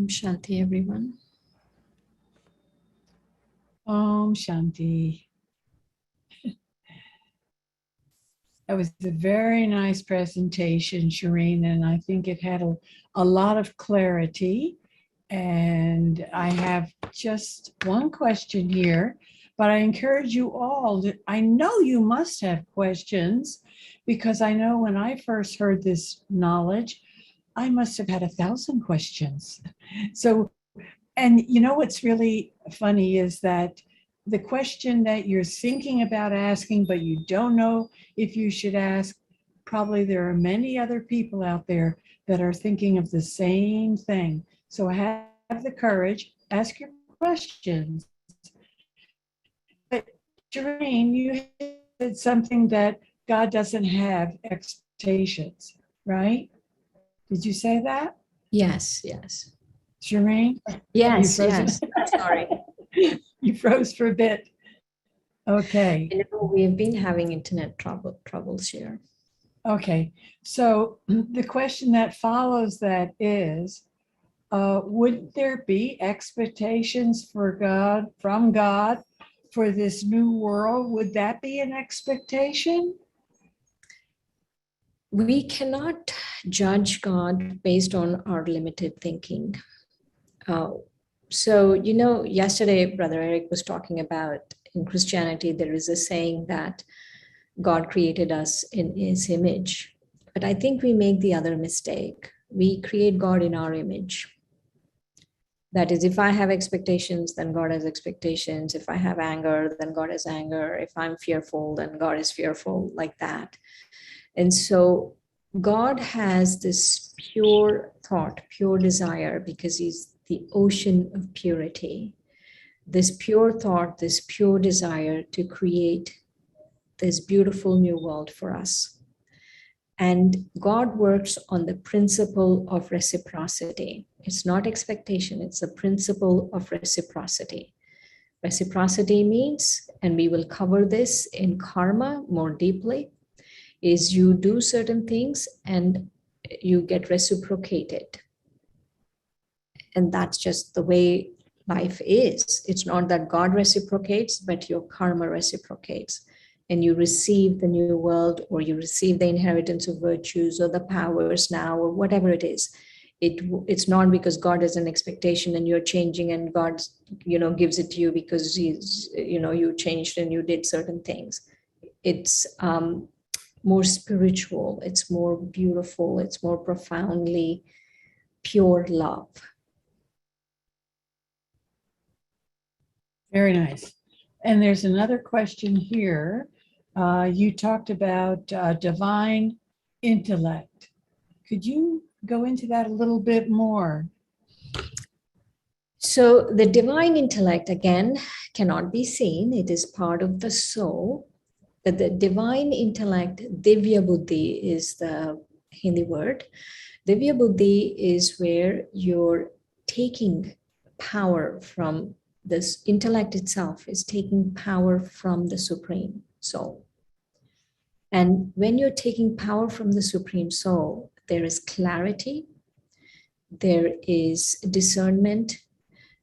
S1: Shanti, everyone.
S4: Om Shanti. That was a very nice presentation, Shireen, and I think it had a lot of clarity. And I have just one question here, but I encourage you all that I know you must have questions, because I know when I first heard this knowledge, I must have had 1,000 questions. So, and you know what's really funny is that the question that you're thinking about asking, but you don't know if you should ask, probably there are many other people out there that are thinking of the same thing. So have the courage, ask your questions. But Shireen, you said something that God doesn't have expectations, right? Did you say that?
S1: Yes, yes.
S4: Shireen?
S1: Yes,
S4: frozen?
S1: yes. Sorry.
S4: You froze for a bit. Okay.
S1: You know, we've been having internet troubles here.
S4: Okay. So the question that follows that is, would there be expectations for God, from God, for this new world? Would that be an expectation?
S1: We cannot judge God based on our limited thinking. So, you know, yesterday, Brother Eric was talking about in Christianity, there is a saying that God created us in his image. But I think we make the other mistake. We create God in our image. That is, if I have expectations, then God has expectations. If I have anger, then God has anger. If I'm fearful, then God is fearful, like that. And so God has this pure thought, pure desire, because he's the ocean of purity. This pure thought, this pure desire to create this beautiful new world for us. And God works on the principle of reciprocity. It's not expectation, it's the principle of reciprocity. Reciprocity means, and we will cover this in karma more deeply, is you do certain things and you get reciprocated. And that's just the way life is. It's not that God reciprocates, but your karma reciprocates. And you receive the new world, or you receive the inheritance of virtues or the powers now, or whatever it is. It's not because God has an expectation and you're changing and God, gives it to you because he's, you changed and you did certain things. It's more spiritual, it's more beautiful, it's more profoundly pure love.
S4: Very nice. And there's another question here. You talked about divine intellect. Could you go into that a little bit more?
S1: So the divine intellect, again, cannot be seen. It is part of the soul. But the divine intellect, Divya Buddhi is the Hindi word. Divya Buddhi is where you're taking power from this intellect itself, is taking power from the Supreme Soul. And when you're taking power from the Supreme Soul, there is clarity, there is discernment,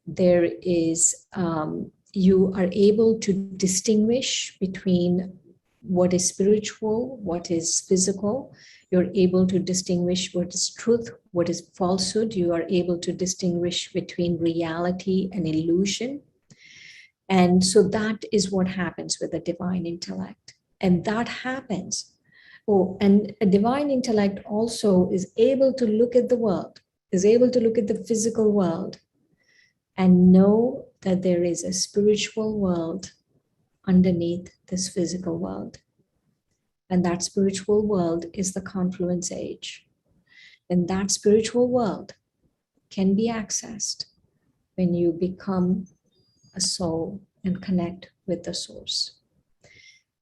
S1: there is, you are able to distinguish between what is spiritual, what is physical. You're able to distinguish what is truth, what is falsehood. You are able to distinguish between reality and illusion. And so that is what happens with the divine intellect. And that happens. Oh, and a divine intellect also is able to look at the world, is able to look at the physical world and know that there is a spiritual world underneath this physical world. And that spiritual world is the confluence age. And that spiritual world can be accessed when you become a soul and connect with the source.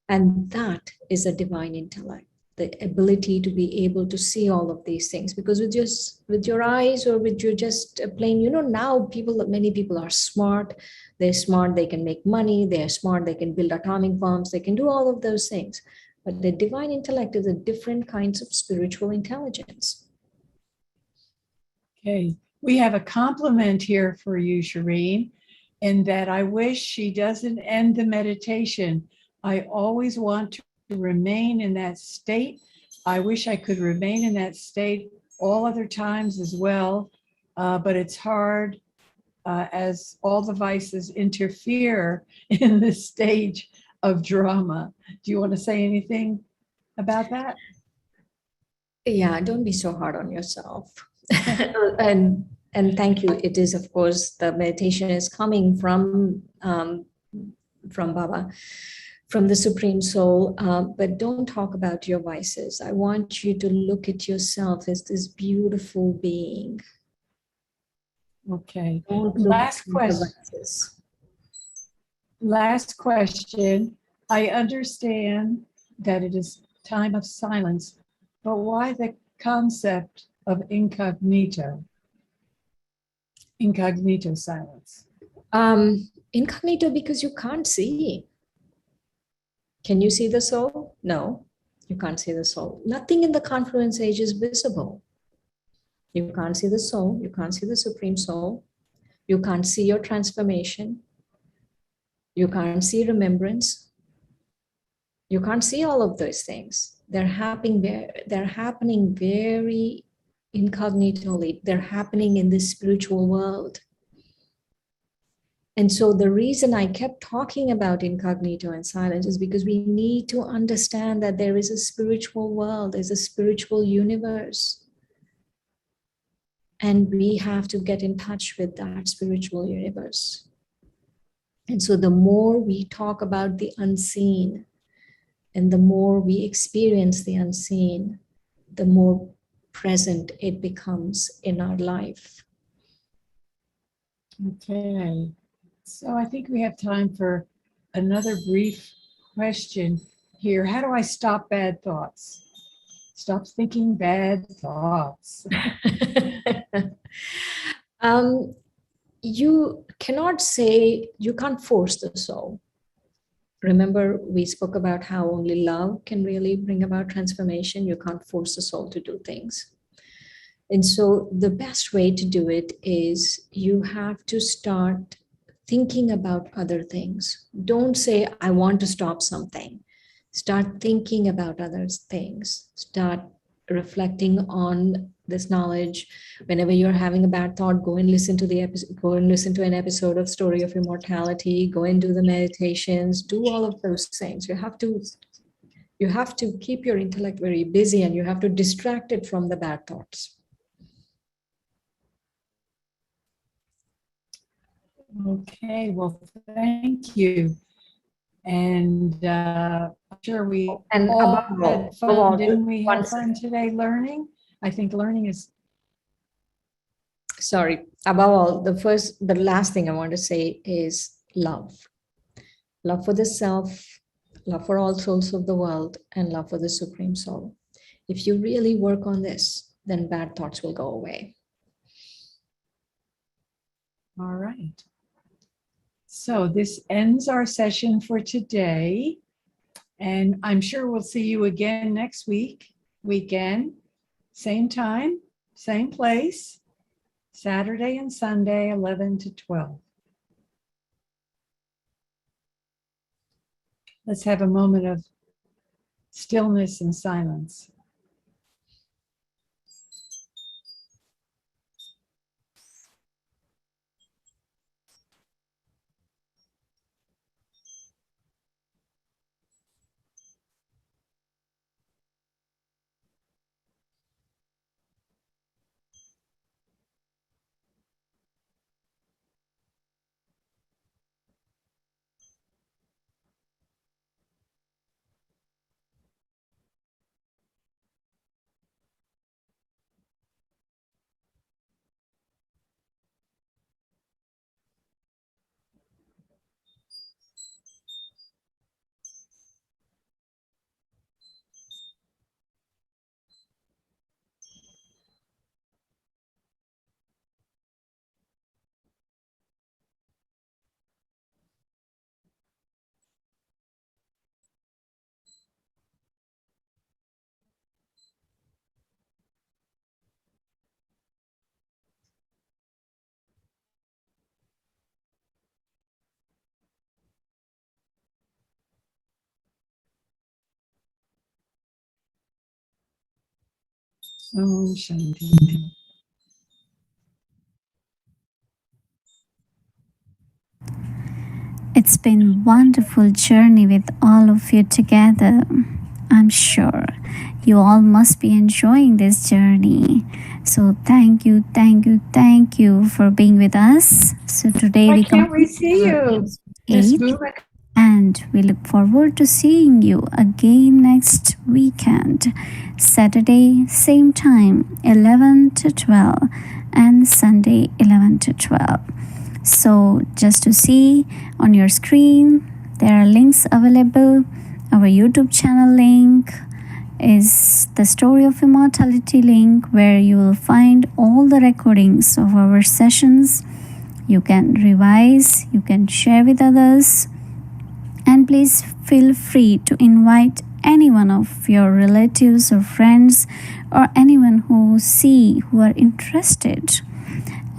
S1: And that is a divine intellect, the ability to be able to see all of these things. Because with your eyes or with your just plain, now many people are smart. They're smart, they can make money, they're smart, they can build atomic bombs, they can do all of those things. But the divine intellect is a different kinds of spiritual intelligence.
S4: Okay, we have a compliment here for you, Shireen, in that I wish she doesn't end the meditation. I always want to remain in that state. I wish I could remain in that state all other times as well, but it's hard as all the vices interfere in this stage of drama. Do you want to say anything about that?
S1: Yeah, don't be so hard on yourself. and thank you. It is, of course, the meditation is coming from Baba, from the Supreme Soul. But don't talk about your vices. I want you to look at yourself as this beautiful being.
S4: Okay.
S1: Don't look
S4: Last
S1: at the
S4: question.
S1: vices.
S4: Last question. I understand that it is time of silence, but why the concept of incognito? Incognito silence.
S1: Incognito because you can't see. Can you see the soul? No, you can't see the soul. Nothing in the confluence age is visible. You can't see the soul. You can't see the Supreme Soul. You can't see your transformation. You can't see remembrance. You can't see all of those things. They're happening very incognitely. They're happening in this spiritual world. And so the reason I kept talking about incognito and silence is because we need to understand that there is a spiritual world, there's a spiritual universe. And we have to get in touch with that spiritual universe. And so the more we talk about the unseen and the more we experience the unseen, the more present it becomes in our life.
S4: Okay. So I think we have time for another brief question here. How do I stop bad thoughts? Stop thinking bad thoughts.
S1: You cannot say, you can't force the soul. Remember, we spoke about how only love can really bring about transformation. You can't force the soul to do things. And so the best way to do it is you have to start thinking about other things. Don't say, I want to stop something. Start thinking about other things. Start reflecting on this knowledge. Whenever you're having a bad thought, go and listen to the episode, go and listen to an episode of Story of Immortality, go and do the meditations, do all of those things. You have to keep your intellect very busy, and you have to distract it from the bad thoughts.
S4: Okay, well, thank you. And I'm sure we
S1: And
S4: all
S1: above all,
S4: had fun. Didn't we have fun today learning? I think learning is.
S1: Sorry, above all, the last thing I want to say is love. Love for the self, love for all souls of the world, and love for the Supreme Soul. If you really work on this, then bad thoughts will go away.
S4: All right. So this ends our session for today. And I'm sure we'll see you again next weekend, same time, same place, Saturday and Sunday, 11 to 12. Let's have a moment of stillness and silence. Om Shanti.
S2: It's been wonderful journey with all of you together. I'm sure you all must be enjoying this journey. So thank you for being with us. So today
S4: Why
S2: we
S4: can't we see you, Miss
S2: 8,
S4: Bhumika?
S2: and we look forward to seeing you again next weekend, Saturday same time 11 to 12 and Sunday 11 to 12. So just to see on your screen, there are links available. Our YouTube channel link is the Story of Immortality link, where you will find all the recordings of our sessions. You can revise, you can share with others, and please feel free to invite any one of your relatives or friends or anyone who are interested.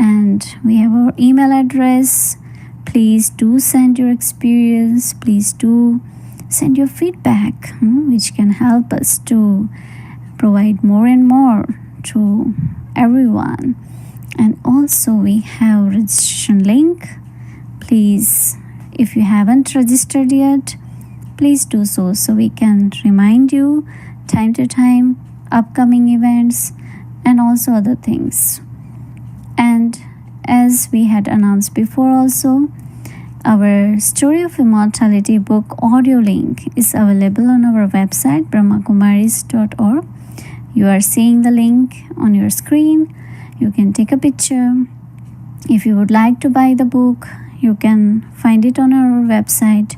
S2: And we have our email address. Please do send your experience. Please do send your feedback, which can help us to provide more and more to everyone. And also we have registration link. Please, if you haven't registered yet, please do so we can remind you time to time upcoming events and also other things. And as we had announced before also, our Story of Immortality book audio link is available on our website brahmakumaris.org. You are seeing the link on your screen. You can take a picture. If you would like to buy the book, you can find it on our website.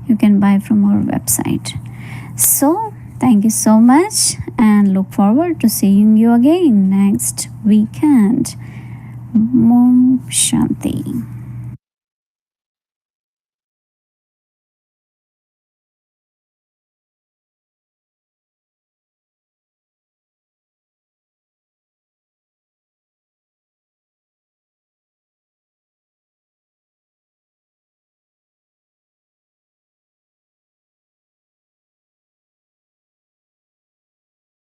S2: You can buy from our website. So thank you so much, and look forward to seeing you again next weekend. Om Shanti.